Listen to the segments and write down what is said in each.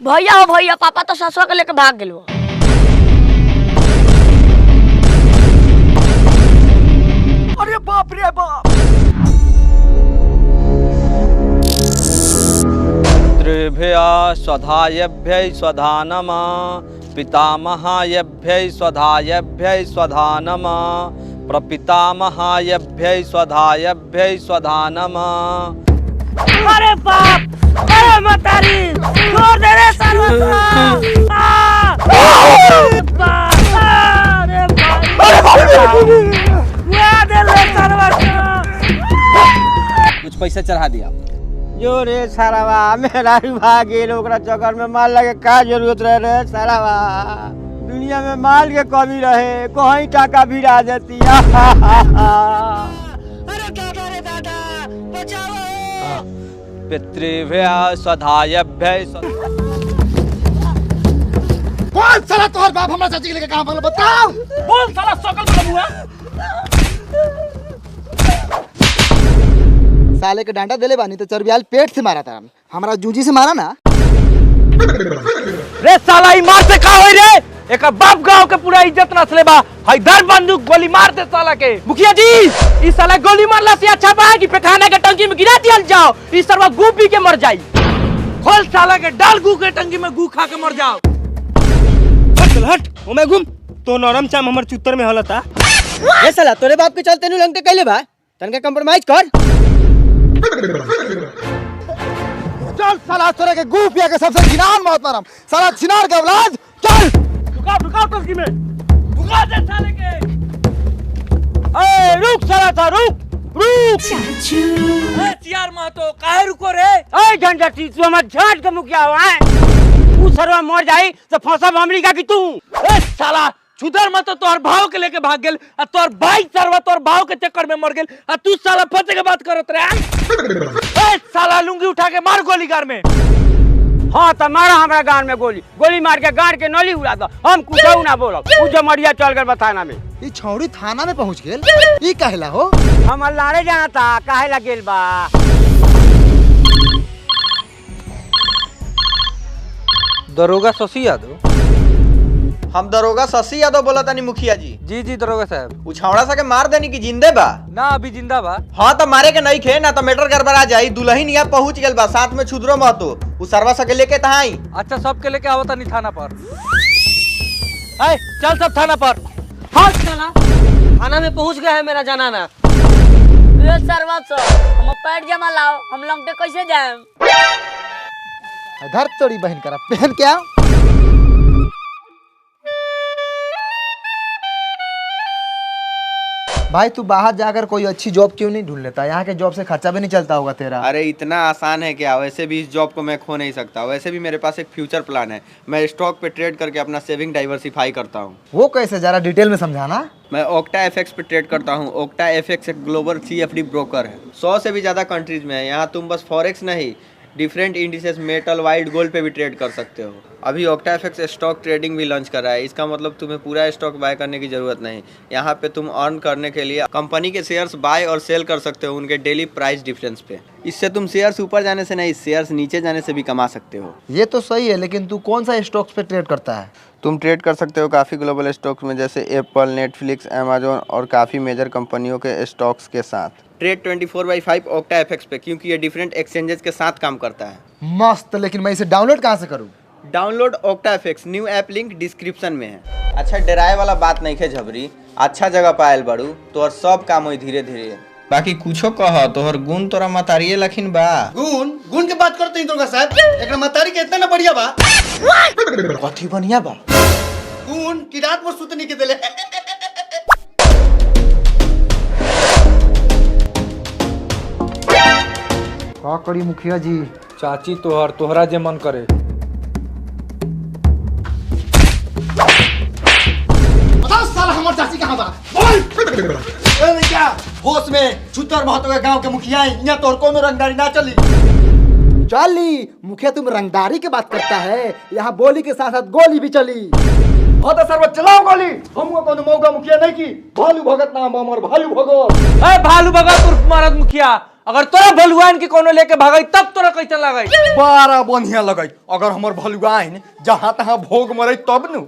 भैया हो भैया, पापा तो ससुर के लेके भाग गेलो। अरे बाप रे बाप। पितृभ्य स्वधायभ्य स्वधानम, पितामहायभ्य स्वधायभ्य स्वधानम, प्रपितामहायभ्य स्वधायभ्य स्वधानम। अरे बाप, अरे मतारी, छोड़ दे रे सर्वस्व। कुछ पैसा चढ़ा दिया। जो रे सारावा मेरा भाग गेल, ओकरा चक्कर में माल लगे का जरूरत रहे रे सारावा। दुनिया में माल के कमी रहे, कहीं टाका भिड़ा देती। अरे दादा रे दादा, बचाओ। पितृभ्य स्वधायभ्य कौन साला तोहर बाप हमरा चाची के लेके कहां भागल बताओ। बोल साला सकल बबुआ। साले के डांडा देले बानी तो चरबियाल पेट से मारा था, हमारा जूजी से मारा ना। रे साला ई मार से का होई रे? एक बाप गांव के पूरा इज्जत नसले बा। हई धर बंदूक गोली मार दे साला के। मुखिया जी, ई साला गोली मारला से अच्छा बा कि पेखाना के टंकी में गिरा दियल जाओ। ई सरवा गू पी के मर जाई। खोल साला के डाल गू के टंकी में गू खा के मर जाओ। चल हट, ओमे घूम। तो नरम चाम हमर चुत्तर में हलता। ए साला तोरे बाप के चलते नु लंगटे कैले बा, तनका कंप्रोमाइज कर। चल साला तोरे के गू पिया के सबसे घिनान मौत मारम, साला छिनार के औलाद। चल रुका टंकी में। रुका दे साले के। ए रुक साला था, रुक। ए चियार महतो, काहे रुको रे? ए झंझटी, तू हमर झाट के मुखिया हो है। तू सरवा मर जाई तो फंसा मामली का कि तू। ए साला छुदर मत तो तोहर भाव के लेके भाग गेल, आ तोहर भाई सरवा तोहर भाव के चक्कर में मर गेल, आ तू साला फंसे के बात करत रे। ए साला लुंगी उठा के मार गोली गार में। हाँ तो मारा हमरा गान में गोली मार के गाड़ के नली उड़ा दो। हम कुछ ना बोलब। उ जमरिया चल गए थाना में। ई छौड़ी थाना में पहुंच गेल, ई कहला हो? हम लारे जाना था, काहे ला गेल बा। दरोगा शशि यादव। हम दरोगा शशि यादव बोला तानी मुखिया जी। जी दरोगा साहब। उछावड़ा सा के मार देनी की जिंदे बा? ना अभी जिंदा बा। हाँ तो मारे के नहीं खे ना तो मैटर गड़बड़ा जाई। दुल्हन यहाँ पहुंच गेल बा, साथ में छुदरो महतो। उ सरवा सके लेके तहाई। अच्छा सबके लेके आवता नहीं थाना पर। चल सब थाना पर। हाँ चला, थाना में पहुंच गया है मेरा जनाना। ये सर्वस्व, हम पैर जमा लाओ, हम लंगटे कैसे जाएं? धर तोड़ी बहन करा पहन के आओ। भाई तू बाहर जाकर कोई अच्छी जॉब क्यों नहीं ढूंढ लेता? यहाँ के जॉब से खर्चा भी नहीं चलता होगा तेरा। अरे इतना आसान है क्या? वैसे भी इस जॉब को मैं खो नहीं सकता। वैसे भी मेरे पास एक फ्यूचर प्लान है। मैं स्टॉक पे ट्रेड करके अपना सेविंग डाइवर्सिफाई करता हूँ। वो कैसे, जरा डिटेल में समझाना। मैं ओक्टा एफएक्स पे ट्रेड करता हूँ। ओक्टा एफएक्स एक ग्लोबल CFD ब्रोकर है। 100 से भी ज़्यादा कंट्रीज में है। यहाँ तुम बस फॉरेक्स नहीं, different indices, metal, white, gold पे भी ट्रेड कर सकते हो। अभी ओक्टा एफएक्स स्टॉक ट्रेडिंग भी लॉन्च कर रहा है। इसका मतलब तुम्हें पूरा स्टॉक बाय करने की जरूरत नहीं। यहाँ पे तुम अर्न करने के लिए कंपनी के शेयर्स बाय और सेल कर सकते हो उनके डेली प्राइस डिफरेंस पे। इससे तुम शेयर्स ऊपर जाने से नहीं, शेयर्स नीचे जाने से भी कमा सकते हो। ये तो सही है, लेकिन तू कौन सा स्टॉक्स पे ट्रेड करता है? तुम ट्रेड कर सकते हो काफ़ी ग्लोबल स्टॉक्स में, जैसे एप्पल, नेटफ्लिक्स, अमेजोन और काफ़ी मेजर कंपनियों के स्टॉक्स के साथ। ट्रेड 24/5 ओक्टा एफएक्स पे, क्योंकि ये डिफरेंट एक्सचेंजेस के साथ काम करता है। मस्त, लेकिन मैं इसे डाउनलोड कहाँ से करूँ? Download octa FX, new app link description में है। अच्छा डराए वाला बात नहीं है झबरी, अच्छा जगह पायल बड़ू तो और सब काम हो धीरे धीरे। बाकी कुछो कह, तोहर गुण तोरा मतारिये लखिन बा। गुण के बात करते हैं दुर्गा साहब, एक मतारी के इतना ना बढ़िया बा। कथी बढ़िया बा? गुण की रात भर सुतने के दिले। का करी मुखिया जी? चाची तोहरा जे मन करे। बताओ साला हमार चाची कहाँ बा? बोल। ए क्या होश में छुतर महतो के गांव के मुखिया है, यहाँ तोर कोनो रंगदारी ना चली। चली मुखिया, तुम रंगदारी की बात करता है, यहाँ बोली के साथ साथ गोली भी चली। हाँ तो सर्व चलाओ गोली। हमको कोनो मौका मुखिया नहीं की। भालू भगत नाम हमर, भालू भगत। भालू भगत उर्फ महाराज मुखिया, अगर तोरा भलुआन के कोनो लेके भागई तब तोरा कैसे लगई? बड़ा बढ़िया लगई अगर हमर भलुआइन जहाँ तहाँ भोग मरे तब नु।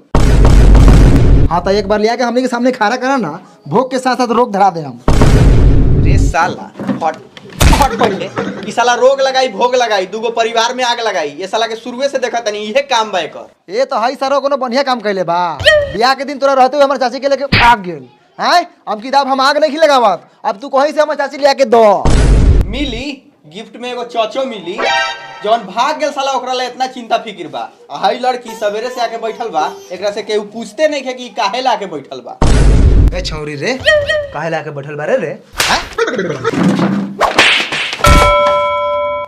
हाँ तो एक बार लिया के हमने के सामने खाना करा ना, भोग के साथ साथ रोग धरा दे हम। रे साला हट हट पहले ई साला रोग लगाई भोग लगाई दूगो परिवार में आग लगाई। ये साला के शुरुए से देखा तनी इहे काम बा एकर। ये तो हई सारो कोनो बढ़िया काम कैले बा। बियाह के दिन तोरा रहते हुए हमर चाची के लेके भाग गेल हैं। अब किताब हम आग नहीं लगावत, अब तू कहीं से हमर चाची लिया के दो। मिली गिफ्ट में एगो चौचो मिली जौन भाग गेल साला ओकरा ला इतना चिंता फिक्र बा। हई लड़की सवेरे से आके बैठल बा, एकरा से केहू पूछते नहीं है कि काहे ला के बैठल बा। ए छौरी रे काहे ला के बैठल बारे रे?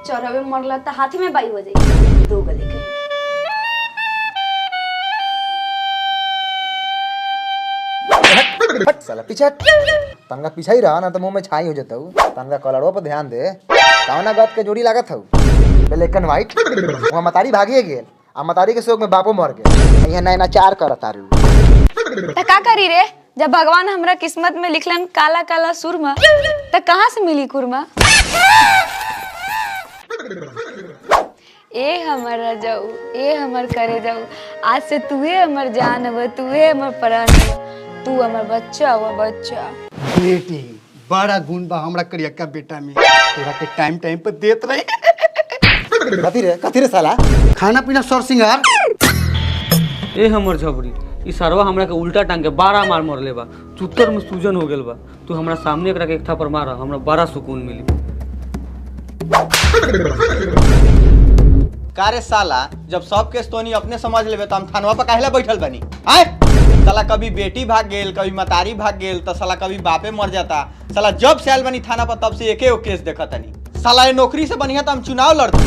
चौराहे में मरला तो हाथी में बाई हो जाएगी। दो गले के हट साला पीछे हट। तंगा पीछे ही रहा ना तो मुंह में छाई हो जाता हूँ। तंगा कलरों पर ध्यान दे। कावना बात के जोड़ी लागत हूँ ब्लैक एंड व्हाइट। वहाँ मतारी भागिए गेल आ मतारी के शोक में बापो मर गए। यहाँ नैना चार करत तारू। तो का करी रे? जब भगवान हमरा किस्मत में लिखलन काला काला सुरमा, तो कहाँ से मिली कुरमा? ए हमर रजाऊ, ए हमर करे जाऊ, आज से तूहे हमर जान हव, तूहे हमर प्राण हव, तू हमर बच्चा हुआ बच्चा। बेटी बड़ा गुण बा हमरा करियक्का बेटा में, तोरा के टाइम टाइम पर देत रही। कथी रे साला? खाना पीना सर सिंगार। ए हमर झबरी ई सरवा हमरा के उल्टा टांग के 12 मार मरले बा। चुत्तर में सूजन हो गेल बा। तू हमरा सामने एकरा के एक थप्पड़ मार, हमरा बड़ा सुकून मिली। कारे साला जब सब केस तोनी अपने समझ लेबे तो हम थानवा पर काहेला बैठल बनी? आय साला कभी बेटी भाग गेल, कभी मतारी भाग गेल, तो साला कभी बापे मर जाता। साला जब से आयल बनी थाना पर तब से एके गो केस देखा तनी। साला ये नौकरी से बढ़िया तो हम चुनाव लड़ते।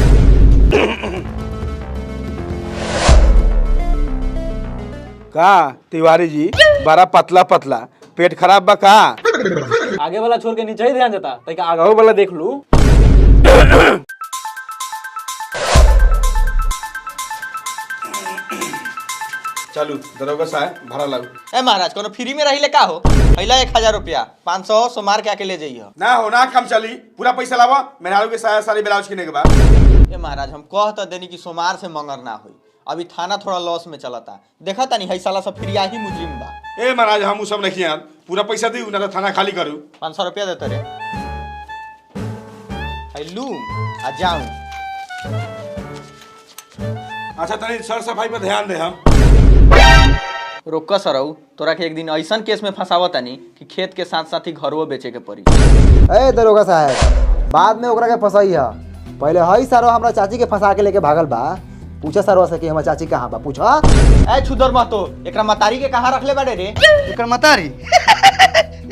का तिवारी जी बड़ा पतला पतला पेट खराब बा का? आगे वाला छोड़ के नीचे ही ध्यान देता, तई आगे वाला देख लू। चलू दरोगा साहब भाड़ा लागू। ए महाराज कोनो फ्री में रही ले का हो? पहला 1000 रुपया 500 सोमार के आके ले जाइए। ना हो ना कम चली, पूरा पैसा लावा। मेहरारू के साया सारी ब्लाउज किने के बाद। ए महाराज हम कह तो देनी कि सोमार से मंगर ना होई। अभी थाना थोड़ा लॉस में चलता, देखा तानी हई साला सब फ्रिया ही मुजरिम बा। ए महाराज हम सब नहीं यार, पूरा पैसा दी ना तो थाना खाली करू। 500 रुपया देते रे। हई लू आ जाऊं। अच्छा तनी सर सफाई पर ध्यान दे हम। रोक सरऊ तोरा के एक दिन ऐसा केस में फंसावत तानी कि खेत के साथ साथ ही घरवो बेचे के पड़ी। ए दरोगा साहब बाद में ओकरा के फंसाई है। पहले हई सारो हमरा चाची के फंसा के लेके भागल बा। पूछा सरवा से कि हमर चाची कहाँ बा? पूछा। ए छुदर महतो एकरा मतारी के कहाँ रखले बाड़े रे? एकर मतारी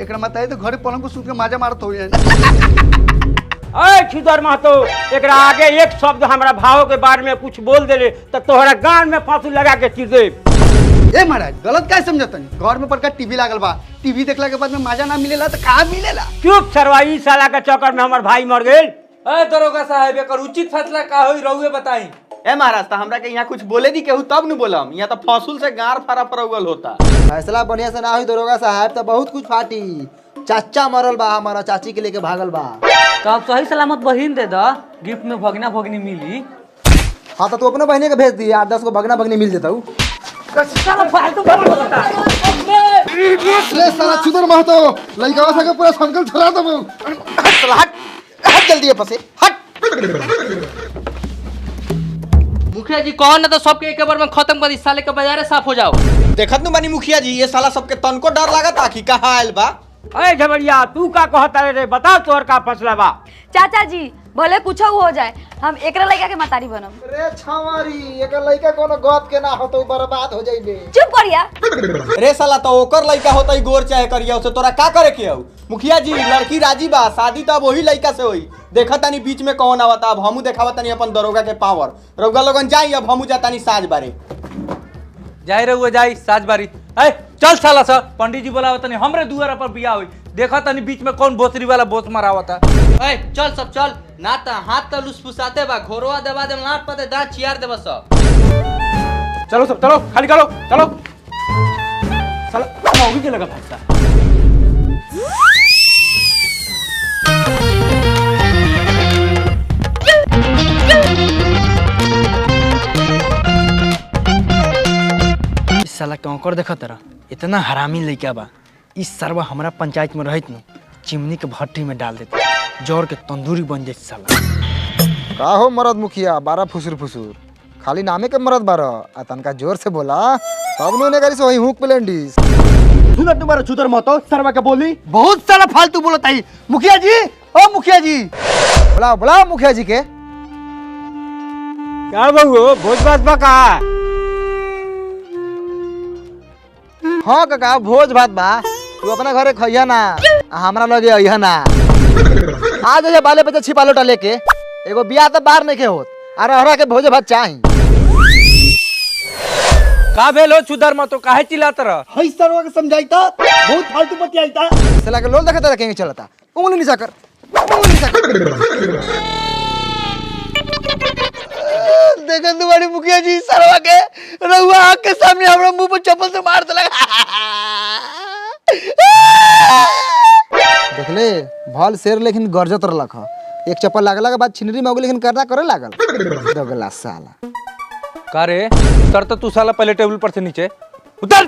एकर मतारी तो घरे पलंग को सूत के माजा मारत होई। अय छुदर महतो एकरा आगे एक शब्द हमरा भाव के बारे में कुछ बोल देले तो तोहरा गान में फांसी लगा के चीर दे। ए महाराज गलत काय समझतनी? घर में बड़का टीवी लागल बा, टीवी देखला के बाद में माजा ना मिलेला तो कहाँ मिलेला? चुप सरवा, ई साला के चक्कर में हमर भाई मर गेल। ए दरोगा साहब एकर उचित फैसला का होई रहुए बताई। ए महाराज तो हमरा के यहाँ कुछ बोले दी केहू तब न बोलम। यहाँ तो फसूल से गार फारा परौगल होता। फैसला बढ़िया से ना हुई दरोगा साहब तो बहुत कुछ फाटी। चाचा मरल बा, हमारा चाची के लेके भागल बा। तो आप सही सलामत बहिन दे दा, गिफ्ट में भगना भगनी मिली। हाँ तो तू अपने बहने के भेज दी, 8-10 को भगना भगनी मिल जाता हूँ। ले साला छुदर महतो लइकावा सके पूरा संकल चला दबो। हट हट जल्दी फंसे हट। मुखिया जी कहो ना तो सबके एक बार में खत्म कर दी, साले के बाजारे साफ हो जाओ। देखत नु बानी मुखिया जी ये साला सबके तनको डर लागता कि कहाँ आयल बा। अरे झबरिया तू का कहता रे? बताओ तोहर का फैसला बा। चाचा जी भले कुछ हो जाए, हम एकरा लइका के मतारी बनम। रे छावारी एकर लइका कोनो गत के ना हो तो बर्बाद हो जाइबे। चुप करिया। रे साला तो ओकर लइका होता ही गोर चाहे करिया, उसे तोरा का करे के हऊ? मुखिया जी लड़की राजी बा, शादी तो अब वही लइका से होई। देखा तानी बीच में कौन आवता, अब हमू देखावा तानी अपन दरोगा के पावर। रउगा लोगन जाई, अब हमू जातानी साज बारे। जाई रहुए जाई साजबारी। ए चल साला सा पंडित जी बोलावत तनी हमरे दुआरा पर बियाह होई। देखा तनी बीच में कौन भोसरी वाला बोस मारावता। ए चल सब चल ना त हाथ त लुसफुसाते बा, घोरवा दबा दे, लाट पते दांत चियार देबा सब। चलो सब चलो, खाली करो चलो। साला मौगी के लगा फंसा। साला कौकर देखत रहा इतना हरामी लइका बा। इस सरवा हमारा पंचायत में रहित न चिमनी के भट्टी में डाल देते जोर के तंदूरी बन जाए साला। का हो मरद मुखिया बारा फुसुर फुसुर खाली नामे के मरद बारा आ तनका जोर से बोला तब नो ने करी से वही हुक प्लेंडिस सुनत तुम्हारा छुतर मतो सरवा के बोली बहुत सारा फालतू बोलत आई। मुखिया जी ओ मुखिया जी बुलाओ बुलाओ मुखिया जी के। क्या बहू भोज भात बा का? हाँ काका भोज भात बा तू अपना घरे खइया ना आ हमरा लगे अइहा ना। आ जाइए बाले बच्चे छिपा लोटा लेके एगो बियाह तो बाहर नहीं के होत आ रहरा के भोज भात चाही। का भेलो छुदर मत तो काहे चिल्लात रह? हई सरवा के समझाइता बहुत फालतू बतियाइता। साला के लोल देखत रखेंगे चलता उंगली नीचा कर उंगली नीचा कर। देखन तुम्हारी मुखिया जी सरवा के रहुआ आँख के सामने हमरा मुंह पर चप्पल से मार देलक। देख ले भल शेर लेकिन गरजत रहलक ह एक चप्पल लागला के बाद छिनरी में हो लेकिन करना करे लागल दगला साला। का रे उतर तो तू साला पहले टेबल पर से नीचे उतर।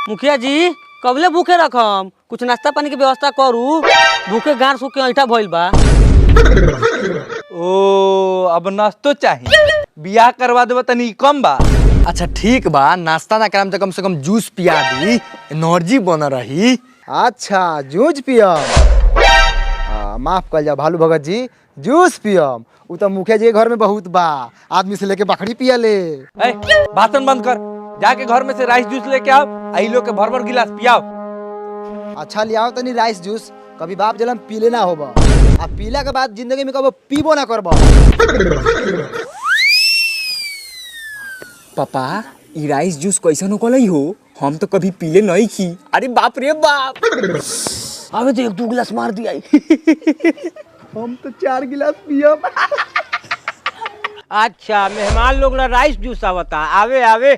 मुखिया जी कबले भूखे रखम कुछ नाश्ता पानी के व्यवस्था करू भूखे गार सूख के ऐठा भइल बा। ओ अब नाश्तो चाहिए बियाह करवा देबा तनी कम बा। अच्छा ठीक बा नाश्ता ना कराम तो कम से कम जूस पिया दी एनर्जी बन रही। अच्छा जूस पियम माफ कर जा भालू भगत जी जूस पियम उ तो मुखिया जी के घर में बहुत बा आदमी से लेके बकरी पिया ले। ए भाषण बंद कर जाके घर में से राइस जूस लेके आओ आई लोग के भर भर गिलास पियाओ। अच्छा ले आओ तनी राइस जूस कभी बाप जलम पीले ना होबा आ पीला के बाद जिंदगी में कबो पीबो ना करबा। पापा ई राइस जूस कैसन होकलई हो हम तो कभी पीले नहीं की। अरे बाप रे बाप अबे तो एक दो गिलास मार दिया। हम तो 4 गिलास पियम। अच्छा मेहमान लोग ला राइस जूस आवता आवे आवे।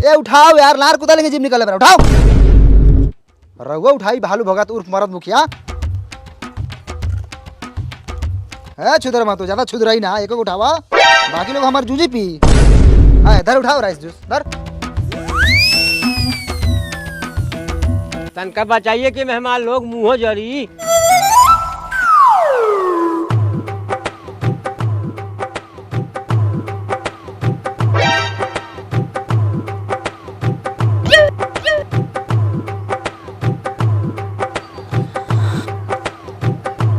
ए उठाओ यार लार कुदा लेंगे जिम निकल रहा उठाओ। रघुआ उठाई भालू भगत उर्फ मरद मुखिया है छुदर मत ज्यादा छुदर ही ना एक उठावा बाकी लोग हमारे जूझी पी। इधर उठाओ राइस जूस इधर। तनका बचाइए कि मेहमान लोग मुंह जरी।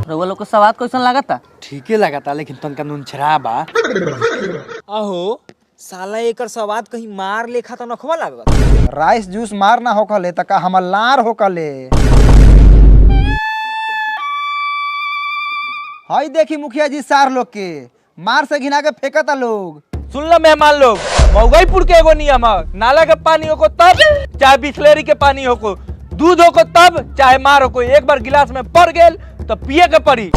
रउआ लोग को सवाद कैसन लागता? ठीके लगाता लेकिन तनका नून छरा बा। अहो साला एकर स्वाद कहीं मार लेखा तो नखवा लागत। राइस जूस मार ना होकले त का हमर लार होकले। हाय देखी मुखिया जी सार लोग के मार से घिना के फेंकता लोग। सुन लो मेहमान लोग मऊगईपुर के एगो नियम है नाला के पानी हो को तब चाहे बिस्लेरी के पानी हो को दूध हो को तब चाहे मार हो को एक बार गिलास में पड़ गेल तो पिए के पड़ी।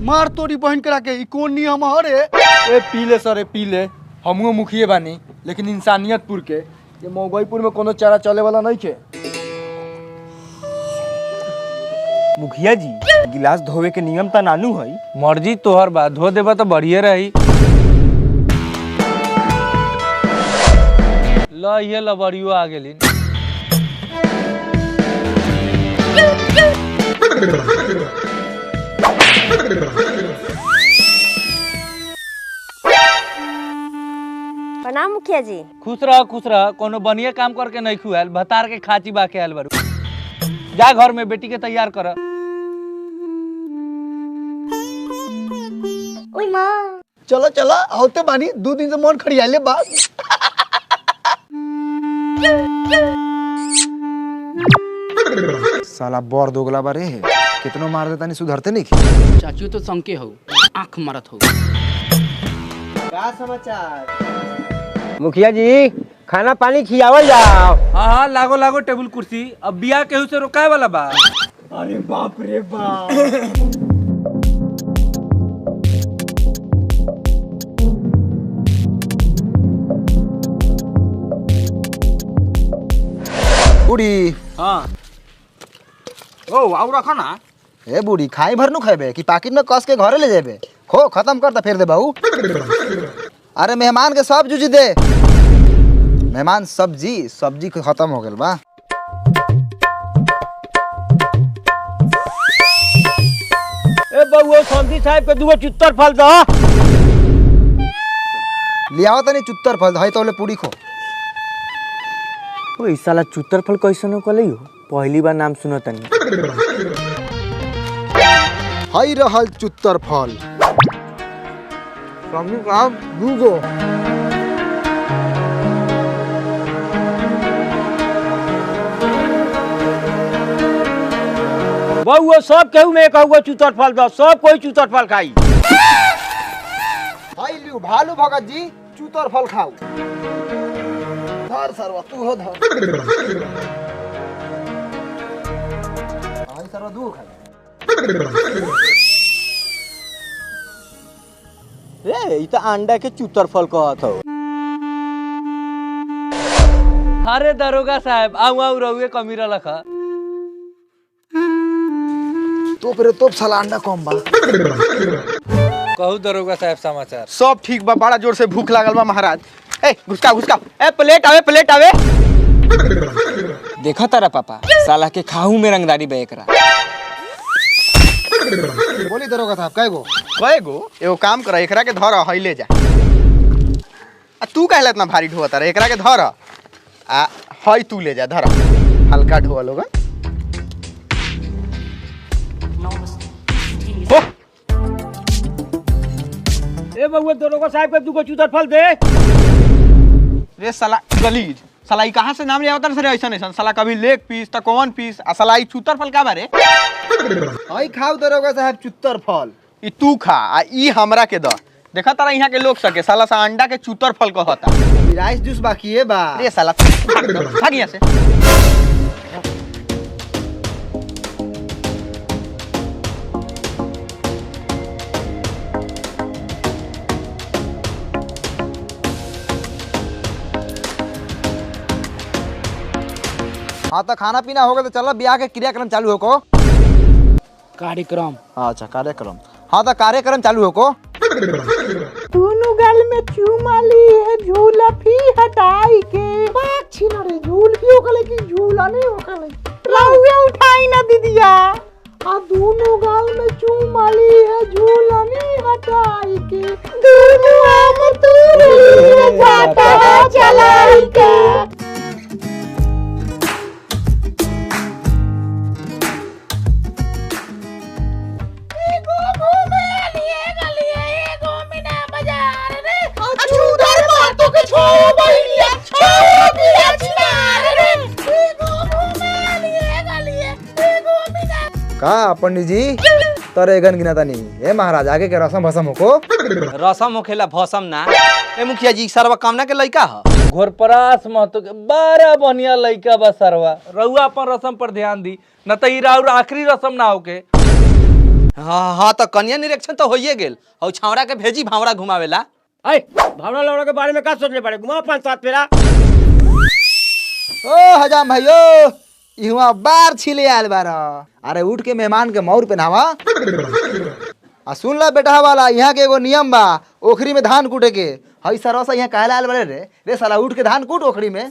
मार तोरी बहन करा के ई कोन नियम हरे। ए पीले सरे पीले हमहू मुखिए बानी लेकिन इंसानियतपुर के ये मऊगईपुर में कोनो चारा चले वाला नहीं के। मुखिया जी गिलास धोवे के नियम ता नानू है। मर्जी तोहर बा धो देबा तो बढ़िए रही। ल ये लबड़ियो आ गेली। प्रणाम मुखिया जी। खुश रह कोनो बढ़िया काम करके नहीं खुआल भतार के खाची बा के आल बारू। जा घर में बेटी के तैयार कर। ओई माँ चलो चलो होते बानी 2 दिन से मन खड़ियाले बा। साला बोर दोगला बारे है कितनो मार देता नहीं सुधरते नहीं। चाचू तो संके हो आँख मारत हो। क्या समाचार? मुखिया जी खाना पानी खियावल जाओ। हाँ लागो लागो टेबल कुर्सी अब बियाह केहू से रोकाए वाला बा। अरे बाप रे बाप। उड़ी हाँ ओ आओ रखो ना। ए बूढ़ी खाई भर नु खेबे कि पाकिट में कस के घरे ले जेबे खो खत्म कर त फिर दे बहू अरे मेहमान के सब जूझी दे मेहमान सब्जी खत्म हो गेल बा ए बउआ संती साहब के दुगो चुत्तर फल दो लियाओ तनी चुत्तर फल हई तोले पूरी खो ओ ई साला चुत्तर फल कैसन हो कलई हो पहली बार नाम सुनो तनी हई रहल चुत्तर फल समझू काम दूगो बउआ सब केहू में कहूँ चुत्तर फल दो सब कोई चुत्तर फल खाई हई लियो भालू भगत जी चुत्तर फल खाओ धर सरवा तू हो धर हई सरवा दू खा रे ई त अंडा के चुतर फल कहत हो। अरे दरोगा साहब आऊ आऊ रहुए कमीरा लखा तो साला अंडा कम बा कहू दरोगा साहब समाचार सब ठीक बा बड़ा जोर से भूख लागल बा महाराज ए घुसका ए प्लेट आवे देखा तारा पापा साला के खाहू में रंगदारी बे एकरा बोली दरोगा साहब कएगो एगो काम कर एकरा के धर हई ले जा आ तू कहला इतना भारी ढोता रे एकरा के धर आ हई तू ले जा धर हल्का ढोआ लोगा ए बउआ दरोगा साहब के दुगो चुत्तर फल दे रे साला गलीज साला ई कहां से नाम ले आवता रे ऐसा साला कभी लेग पीस त कौन पीस आ साला ई चुतर फल का बारे हई खाओ दरोगा साहब चुत्तर फल ई तू खा आ ई हमरा के द देखा तारा यहाँ के लोग सके साला सा अंडा के चुतर फल कहता राइस जूस बाकी है बा रे साला भाग यहाँ से हाँ तो खाना पीना हो गया तो चलो ब्याह के क्रियाक्रम चालू हो को कार्यक्रम अच्छा कार्यक्रम हाँ तो कार्यक्रम चालू हो को दोनों गल में चूमा ली है झूला भी हटाई के बात छीना रे झूल भी ओकले की झूला नहीं ओकले लाउया उठाई ना दीदिया आ दोनों गल में चूमा ली है झूला नहीं हटाई के दोनों आम तूरे जाता चलाई के का पंडित जी तरे गन गिना तानी ए महाराज आगे के रसम भसम हो को रसम होखेला भसम ना ए मुखिया जी सरवा कामना के लइका ह घोरपरास महतो के बड़ा बढ़िया लइका बा सरवा रहुआ अपन रसम पर ध्यान दी न त ई राउर आखिरी रसम ना होके हां तो कन्या निरीक्षण तो होइए गेल और छावड़ा के भेजी भावड़ा घुमावेला ए भावना लौड़ा के बारे में का सोचले पड़े घुमा 5-7 फेरा ओ हजाम भाइयो इहुआ बार छिले आयल बार अरे उठ के मेहमान के मौर पहनावा आ सुन ला बेटा वाला यहाँ के एगो नियम बा ओखरी में धान कूटे के हई सरसा यहाँ कहला आयल बारे रे साला उठ के धान कूट ओखरी में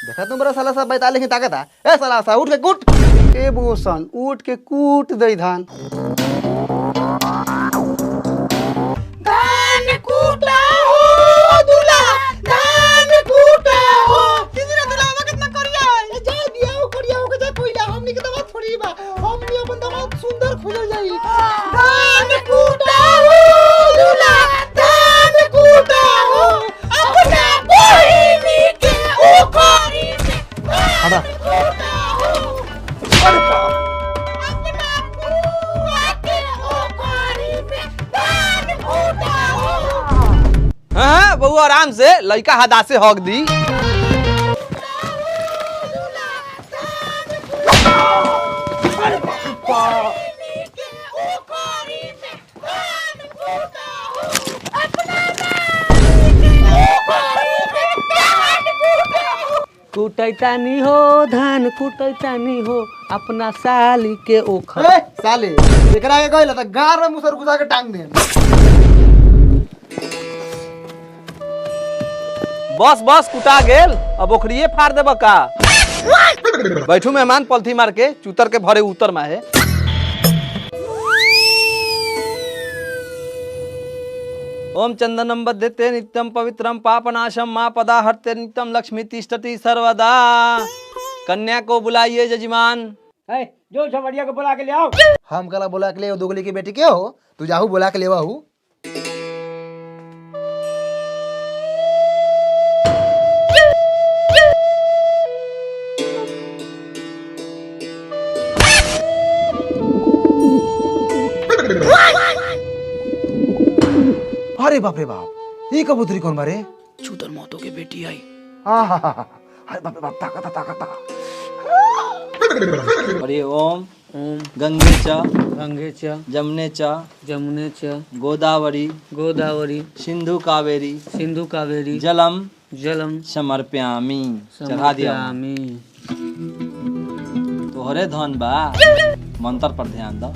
देखा तुम बड़ा साला सब बैताले की ताकत है ए साला सा उठ के कूट ए बोसन उठ के कूट दई धान धान कूटा हो दूल्हा धान कूटा हो किसी दूल्हा कितना करिया है जा दिया हो करिया हो के जा कोइला हमनी के दवा थोड़ी बा हमनी अपन दवा सुंदर खुल जाई धान कूटा हो दूल्हा धान कूटा हो अपना बहिनी के ओखरी में हटा अरे अपना बुआ के ओखरी में धान कूटा हो हां बहु आराम से लइका हदा से हक दी कूट कुटैतानी हो धान कुटैतानी हो अपना साली के ओखर। ए साले एकरा के कहला त गार में मुसर घुसा के टांग दे। बस बस कुटा गेल, अब ओखरिए फाड़ देब का। बैठू मेहमान पलथी मार के चूतर के भरे उतर में है। ओम चंदनम बद्धते नित्यम पवित्रम पापनाशम माँ पदा हरते नित्यम लक्ष्मी तिष्ठति सर्वदा। कन्या को बुलाइए जजमान। जो झमड़िया को बुला के ले आओ। हम कला बोला के ले दोगली की बेटी के हो, तू जाहू बोला के लेवा हूँ। अरे बाप रे बाप, ये कबूतरी कौन बारे? चूतर महतो की बेटी आई। अरे बाप रे बाप, ताकत। अरे ओम गंगे गंगे जमुने जमुने गोदावरी सिंधु कावेरी जलम समर्पयामि। चढ़ा दिया। तोहरे धन बा, मंत्र पर ध्यान दो।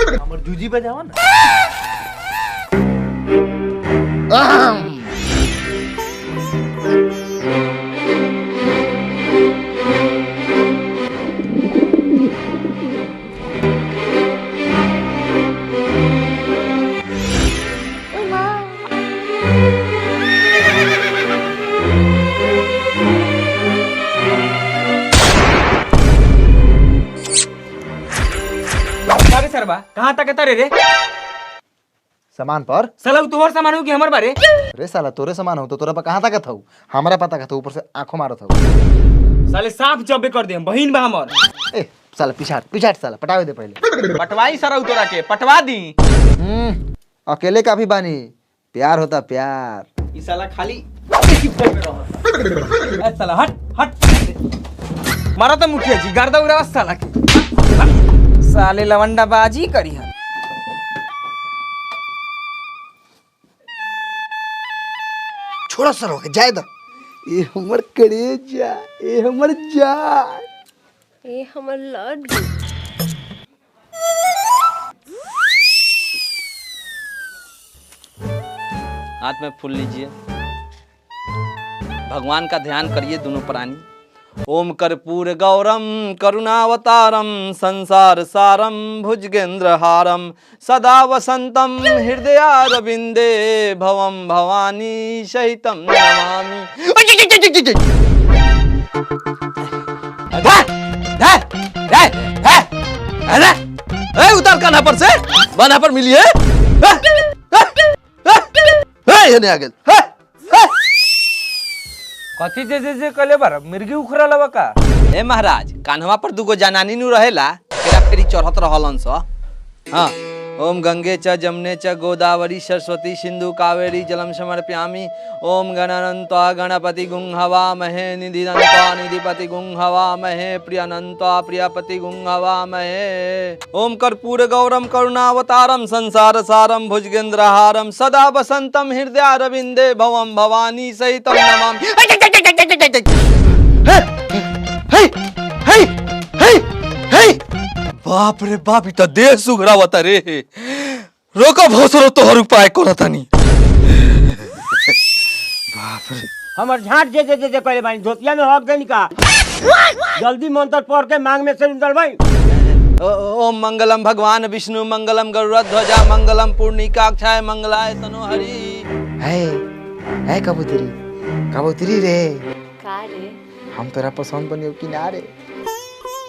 हमर जूजी बजावा ना। सरबा कहाँ तक तरे रे? सामान पर साला तोहर सामान हो कि हमर बारे? रे साला तोरे सामान हो तो तोरा पर कहाँ तक हूँ? हमरा पता का ऊपर से आंखों मारत हूँ। साले साफ जब्बे कर दे, बहिन बा हमर। ए साला पिछाट साला पटावे दे पहले। पटवाई सरऊ तोरा के पटवा दी। अकेले का भी बानी, प्यार होता प्यार। ई साला खाली साला हट मारा तो मुखिया जी गर्दा उड़ा साला के। साले लवंडा बाजी करी है। छोड़ा सर हो जाए दो। ए हमर करेजा, ए हमर जान, ए हमर लड्डू। हाथ में फूल लीजिए, भगवान का ध्यान करिए दोनों प्राणी। ओम कर्पूर गौरम करुणावतारम संसार सारम भुजगेंद्र हारम सदा वसंतम हृदयारविंदे भवम भवानी सहितम नमामि। उतार कान्हा पर से, बान्हा पर मिलिए। आ गेल। कथी जे कले बार मिर्गी उखरा लवा का? ए महाराज, कान्हवा पर दुगो जनानी नु रहेला, तेरा फेरी चढ़त रहलन स। हाँ, ओम गंगे च जमुने च गोदावरी सरस्वती सिंधु कावेरी जलम समर्पयामि। ओम गणानन्त्वा गणपति गुं हवा महे निधिनन्त्वा निधिपति गुं हवा महे प्रियनन्त्वा प्रियपति गुं हवा महे। ओम कर्पूर गौरम करुणावतारम संसार सारम भुजगेंद्रहारम सदा वसंतम हृदयारविंदे भवम भवानी सहितम नमामि। बाप रे बाप, इतना देह सुघरावता रे। रोको भोसरो तोहर उपाय कोना तनी। बाप रे, हमर झाट जे कहले बानी धोतिया में हक देनी का। जल्दी मंत्र पढ़ के मांग में से निकल भाई। ओम मंगलम भगवान विष्णु मंगलम गरुड़ध्वजा मंगलम पूर्णिकाक्षाय मंगलाय तनोहरि। है कबूतरी रे, का रे? हम तोरा पसंद बनियो कि ना रे?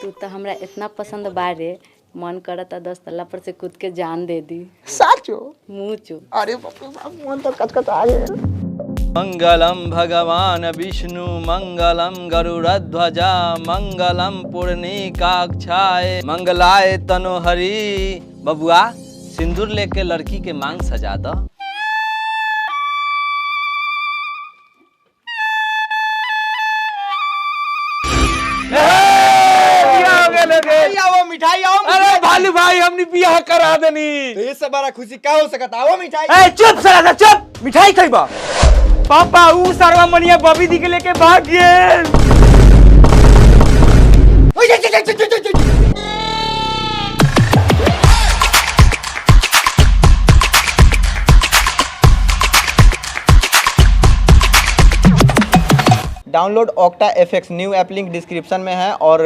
तू तो हमरा इतना पसंद बारे, मन करता 10 तल्ला पर से कूद के जान दे दी। साचो मुँह चो। अरे बाप रे बाप, मन तो कचकच आ गया। मंगलम भगवान विष्णु मंगलम गरुड़ध्वजा मंगलम पूर्णिकाक्षाय मंगलाय तनोहरि। बबुआ, सिंदूर लेके लड़की के मांग सजा दो। मिठाई आओ। अरे भाई लालू भाई हमने बियाह करा देनी। तो ये सब बड़ा खुशी का हो सकता आओ मिठाई ए चुप साला चुप, मिठाई खइबा। पापा ऊ सरवा मनिया बबी दी के लेके भाग गेल। Download octa FX new app link description में है और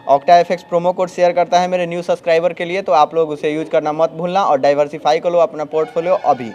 octa FX promo code share करता है मेरे न्यू सब्सक्राइबर के लिए, तो आप लोग उसे यूज करना मत भूलना और डाइवर्सिफाई कर लो अपना पोर्टफोलियो अभी।